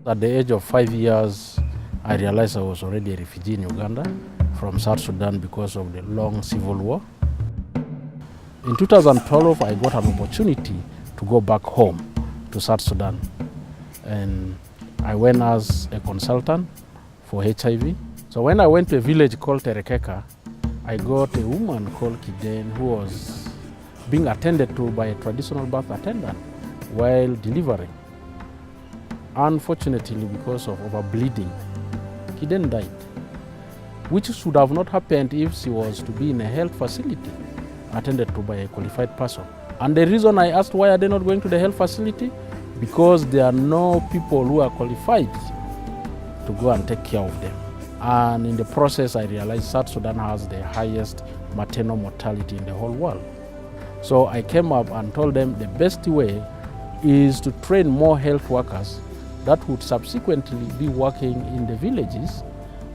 At the age of 5 years, I realized I was already a refugee in Uganda from South Sudan because of the long civil war. In 2012, I got an opportunity to go back home to South Sudan. And I went as a consultant for HIV. So when I went to a village called Terekeka, I got a woman called Kiden who was being attended to by a traditional birth attendant while delivering. Unfortunately, because of overbleeding, Kiden died, which should have not happened if she was to be in a health facility attended to by a qualified person. And the reason I asked why are they not going to the health facility? Because there are no people who are qualified to go and take care of them. And in the process, I realized South Sudan has the highest maternal mortality in the whole world. So I came up and told them the best way is to train more health workers that would subsequently be working in the villages,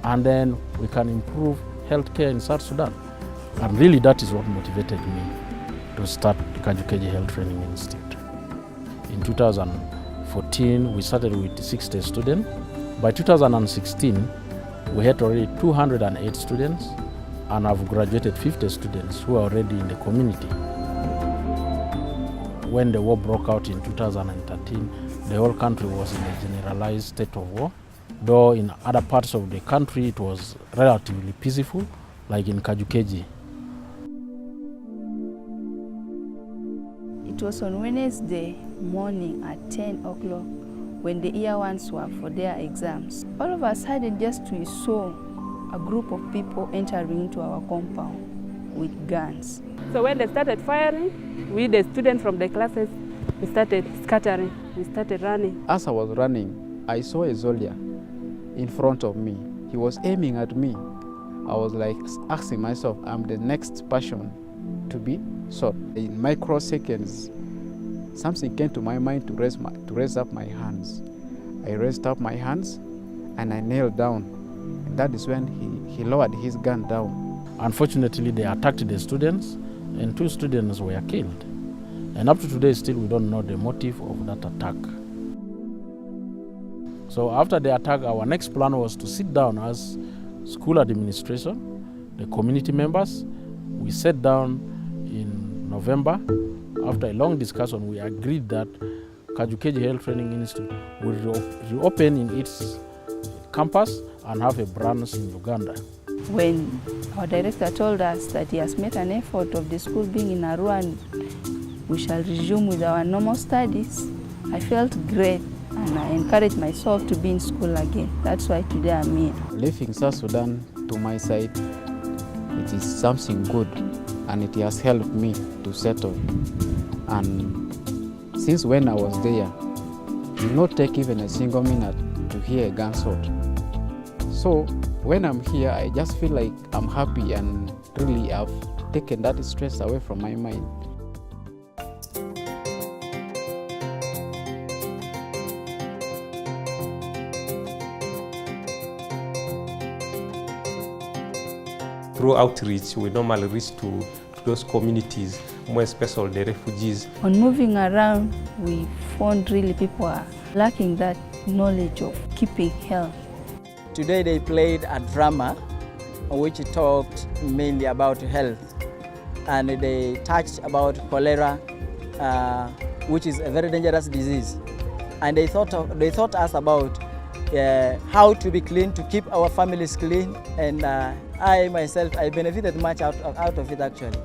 and then we can improve healthcare in South Sudan. And really that is what motivated me to start the Keji Health Training Institute. In 2014, we started with 60 students. By 2016, we had already 208 students, and I've graduated 50 students who are already in the community. When the war broke out in 2013, the whole country was in a generalized state of war. Though in other parts of the country it was relatively peaceful, like in Keji. It was on Wednesday morning at 10 o'clock when the year ones were for their exams. All of a sudden, just we saw a group of people entering into our compound with guns. So when they started firing, we, the students from the classes, we started scattering, we started running. As I was running, I saw a soldier in front of me. He was aiming at me. I was like asking myself, I'm the next person to be shot. In microseconds, something came to my mind to raise up my hands. I raised up my hands and I knelt down. And that is when he lowered his gun down. Unfortunately, they attacked the students and 2 students were killed. And up to today, still we don't know the motive of that attack. So after the attack, our next plan was to sit down as school administration, the community members. We sat down in November. After a long discussion, we agreed that Keji Health Training Institute will reopen in its campus and have a branch in Uganda. When our director told us that he has made an effort of the school being in Arua and we shall resume with our normal studies, I felt great and I encouraged myself to be in school again. That's why today I'm here. Leaving South Sudan to my side, it is something good and it has helped me to settle. And since when I was there, it did not take even a single minute to hear a gunshot. So when I'm here, I just feel like I'm happy and really I've taken that stress away from my mind. Through outreach, we normally reach to those communities, more especially the refugees. On moving around, we found really people are lacking that knowledge of keeping health. Today they played a drama which talked mainly about health, and they touched about cholera, which is a very dangerous disease. And they taught us about how to be clean, to keep our families clean, and I myself, I benefited much out of it actually.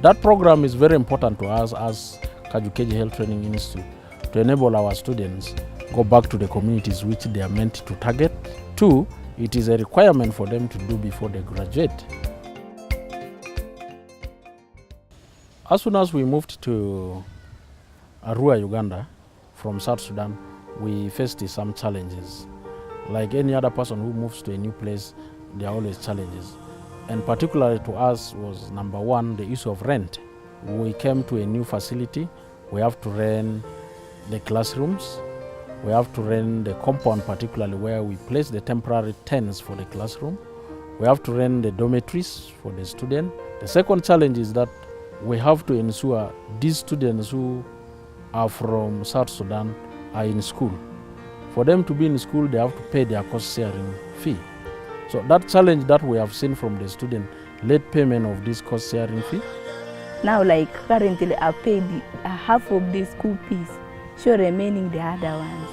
That program is very important to us as Keji Health Training Institute to enable our students go back to the communities which they are meant to target. 2, it is a requirement for them to do before they graduate. As soon as we moved to Arua, Uganda, from South Sudan, we faced some challenges. Like any other person who moves to a new place, there are always challenges. And particularly to us was number 1, the issue of rent. We came to a new facility, we have to rent the classrooms, we have to rent the compound, particularly where we place the temporary tents for the classroom. We have to rent the dormitories for the student. The second challenge is that we have to ensure these students who are from South Sudan are in school. For them to be in school, they have to pay their cost sharing fee. So that challenge that we have seen from the student, late payment of this cost sharing fee. Now, like currently, I paid half of the school fees, so remaining the other ones.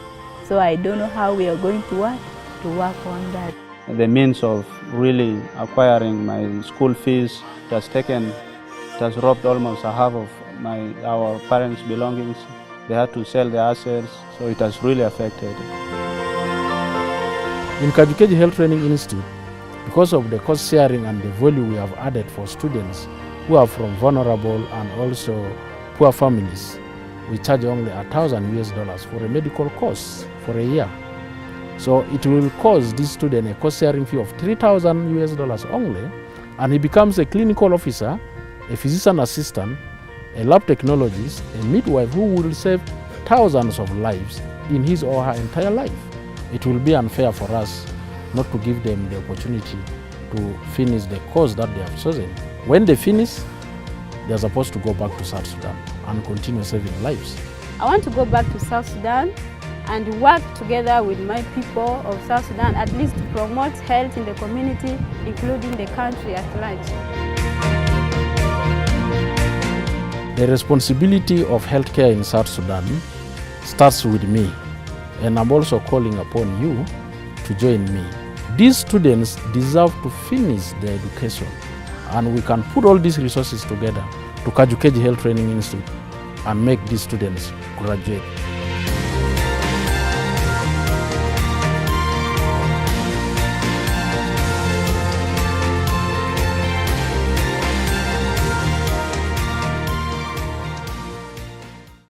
So I don't know how we are going to work on that. The means of really acquiring my school fees it has robbed almost a half of our parents' belongings. They had to sell their assets, so it has really affected. In Keji Health Training Institute, because of the cost sharing and the value we have added for students who are from vulnerable and also poor families, we charge only $1,000 for a medical course for a year. So it will cost this student a cost sharing fee of $3,000 only, and he becomes a clinical officer, a physician assistant, a lab technologist, a midwife who will save thousands of lives in his or her entire life. It will be unfair for us not to give them the opportunity to finish the course that they have chosen. When they finish, they are supposed to go back to South Sudan and continue saving lives. I want to go back to South Sudan and work together with my people of South Sudan, at least to promote health in the community, including the country at large. The responsibility of healthcare in South Sudan starts with me, and I'm also calling upon you to join me. These students deserve to finish their education, and we can put all these resources together to Keji Health Training Institute and make these students graduate.